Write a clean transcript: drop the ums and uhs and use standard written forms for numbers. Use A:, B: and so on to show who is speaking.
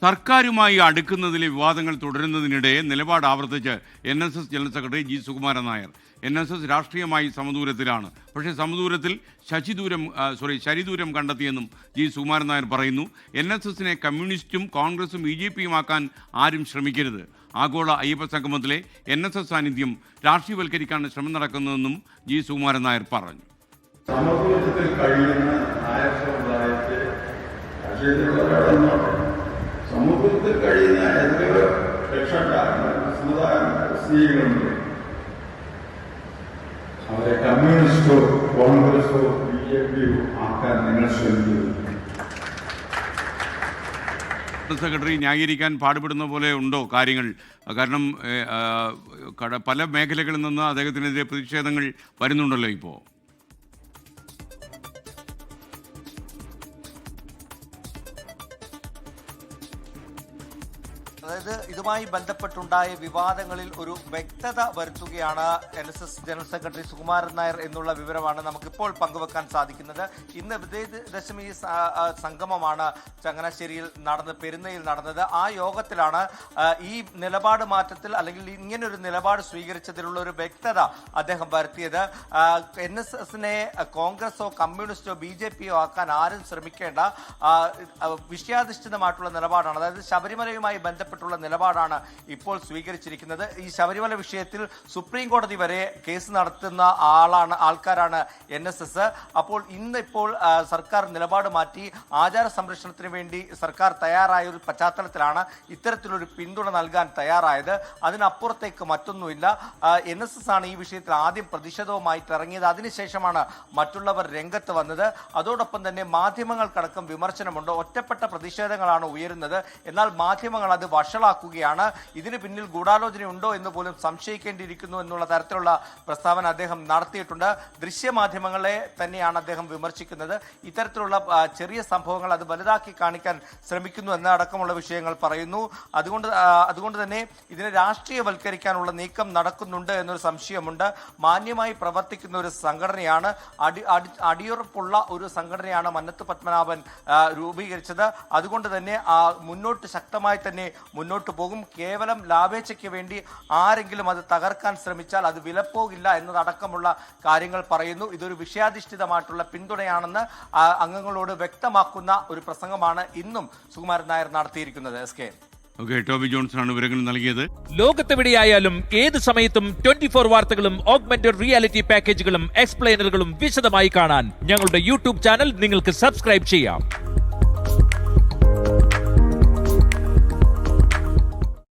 A: സർക്കാരുമായി അടുക്കുന്നതിലെ വിവാദങ്ങൾ തുടരുന്നതിനിടെ നിലപാട് ആവർത്തിച്ച് NSS general secretary G Sukumaran Nair. NSS രാഷ്ട്രീയമായി സമദൂരത്തിലാണ്. പക്ഷേ സമദൂരത്തിൽ ശരിദൂരം കണ്ടെത്തിയെന്നും ജി സുകുമാരൻ നായർ പറയുന്നു. NSSനെ കമ്മ്യൂണിസ്റ്റും കോൺഗ്രസും BJPയും ആക്കാൻ ആരും ശ്രമിക്കരുത്. ആഗോള അയ്യപ്പ സംഗമത്തിലെ NSS സാന്നിധ്യം രാഷ്ട്രീയവൽക്കരിക്കാൻ ശ്രമം നടക്കുന്നതെന്നും ജി സുകുമാരൻ നായർ പറഞ്ഞു.
B: സമദൂരത്തിൽ കഴിയുന്ന നായർ സമുദായത്തെ സമുദ്രത്തിൽ കഴിയുന്ന എത്രയോ ലക്ഷക്കാരുടെ സ്ത്രീകളുണ്ട്. അവരെ കമ്മ്യൂണിസ്റ്റോ കോൺഗ്രസോ BJPയോ ആക്കാൻ നിങ്ങൾ ശ്രമിക്കുന്നു.
A: സെക്രട്ടറി ന്യായീകരിക്കാൻ പാടുപെടുന്ന പോലെ ഉണ്ടോ കാര്യങ്ങൾ? കാരണം പല മേഖലകളിൽ നിന്ന് അദ്ദേഹത്തിനെതിരെ പ്രതിഷേധങ്ങൾ വരുന്നുണ്ടല്ലോ ഇപ്പോൾ.
C: അതായത് ഇതുമായി ബന്ധപ്പെട്ടുണ്ടായ വിവാദങ്ങളിൽ ഒരു വ്യക്തത വരുത്തുകയാണ് NSS general secretary Sukumaran Nair എന്നുള്ള വിവരമാണ് നമുക്കിപ്പോൾ പങ്കുവെക്കാൻ സാധിക്കുന്നത്. ഇന്ന് വിജയദശമി സംഗമമാണ് ചങ്ങനാശ്ശേരിയിൽ പെരുന്നയിൽ നടന്നത്. ആ യോഗത്തിലാണ് ഈ നിലപാട് മാറ്റത്തിൽ അല്ലെങ്കിൽ ഇങ്ങനൊരു നിലപാട് സ്വീകരിച്ചതിലുള്ള ഒരു വ്യക്തത അദ്ദേഹം വരുത്തിയത്. NSSനെ കോൺഗ്രസോ കമ്മ്യൂണിസ്റ്റോ BJPയോ ആക്കാൻ ആരും ശ്രമിക്കേണ്ട വിഷയാധിഷ്ഠിതമായിട്ടുള്ള നിലപാടാണ്. അതായത് ശബരിമലയുമായി ബന്ധപ്പെട്ടുള്ള നിലപാടാണ് ഇപ്പോൾ സ്വീകരിച്ചിരിക്കുന്നത്. ഈ ശബരിമല വിഷയത്തിൽ സുപ്രീം കോടതി വരെ കേസ് നടത്തുന്ന ആൾക്കാരാണ് NSS. അപ്പോൾ ഇന്നിപ്പോൾ സർക്കാർ നിലപാട് മാറ്റി ആചാര സംരക്ഷണത്തിന് വേണ്ടി സർക്കാർ തയ്യാറായ ഒരു പശ്ചാത്തലത്തിലാണ് ഇത്തരത്തിലൊരു പിന്തുണ നൽകാൻ തയ്യാറായത്. അതിനപ്പുറത്തേക്ക് മറ്റൊന്നുമില്ല. NSS ആണ് ഈ വിഷയത്തിൽ ആദ്യം പ്രതിഷേധവുമായിട്ട് ഇറങ്ങിയത്. അതിനുശേഷമാണ് മറ്റുള്ളവർ രംഗത്ത് വന്നത്. അതോടൊപ്പം തന്നെ മാധ്യമങ്ങൾക്കടക്കം വിമർശനമുണ്ട്. ഒറ്റപ്പെട്ട പ്രതിഷേധങ്ങളാണ് ഉയരുന്നത്. എന്നാൽ മാധ്യമങ്ങൾ അത് വഷളാക്കുകയാണ്. ഇതിന് പിന്നിൽ ഗൂഢാലോചന ഉണ്ടോ എന്ന് പോലും സംശയിക്കേണ്ടിയിരിക്കുന്നു എന്നുള്ള തരത്തിലുള്ള പ്രസ്താവന അദ്ദേഹം നടത്തിയിട്ടുണ്ട്. ദൃശ്യമാധ്യമങ്ങളെ തന്നെയാണ് അദ്ദേഹം വിമർശിക്കുന്നത്. ഇത്തരത്തിലുള്ള ചെറിയ സംഭവങ്ങൾ അത് വലുതാക്കി കാണിക്കാൻ ശ്രമിക്കുന്നു എന്നടക്കമുള്ള വിഷയങ്ങൾ പറയുന്നു. അതുകൊണ്ട് തന്നെ ഇതിനെ രാഷ്ട്രീയവൽക്കരിക്കാനുള്ള നീക്കം നടക്കുന്നുണ്ട് എന്നൊരു സംശയമുണ്ട്. മാന്യമായി പ്രവർത്തിക്കുന്ന ഒരു സംഘടനയാണ്, അടിയുറപ്പുള്ള ഒരു സംഘടനയാണ് മന്നത്ത് പത്മനാഭൻ രൂപീകരിച്ചത്. അതുകൊണ്ട് തന്നെ മുന്നോട്ട് ശക്തമായി തന്നെ മുന്നോട്ട് പോകും. കേവലം ലാഭേച്ഛയ്ക്ക് വേണ്ടി ആരെങ്കിലും അത് തകർക്കാൻ ശ്രമിച്ചാൽ അത് വിലപ്പോകില്ല എന്നതടക്കമുള്ള കാര്യങ്ങൾ പറയുന്നു. ഇതൊരു വിഷയാധിഷ്ഠിതമായിട്ടുള്ള പിന്തുണയാണെന്ന് അംഗങ്ങളോട് വ്യക്തമാക്കുന്ന ഒരു പ്രസംഗമാണ് ഇന്നും സുകുമാരൻ നായർ നടത്തിയിരിക്കുന്നത്.
A: ടോബി ജോൺസണാണ് വിവരങ്ങൾ നൽകിയത്.
D: ലോകത്തെവിടെയായാലും ഏത് സമയത്തും 24 വാർത്തകളും ഓഗ്മെന്റഡ് റിയാലിറ്റി പാക്കേജുകളും എക്സ്പ്ലെയിനറുകളും വിശദമായി കാണാൻ ഞങ്ങളുടെ YouTube ചാനൽ നിങ്ങൾക്ക് സബ്സ്ക്രൈബ് ചെയ്യാം.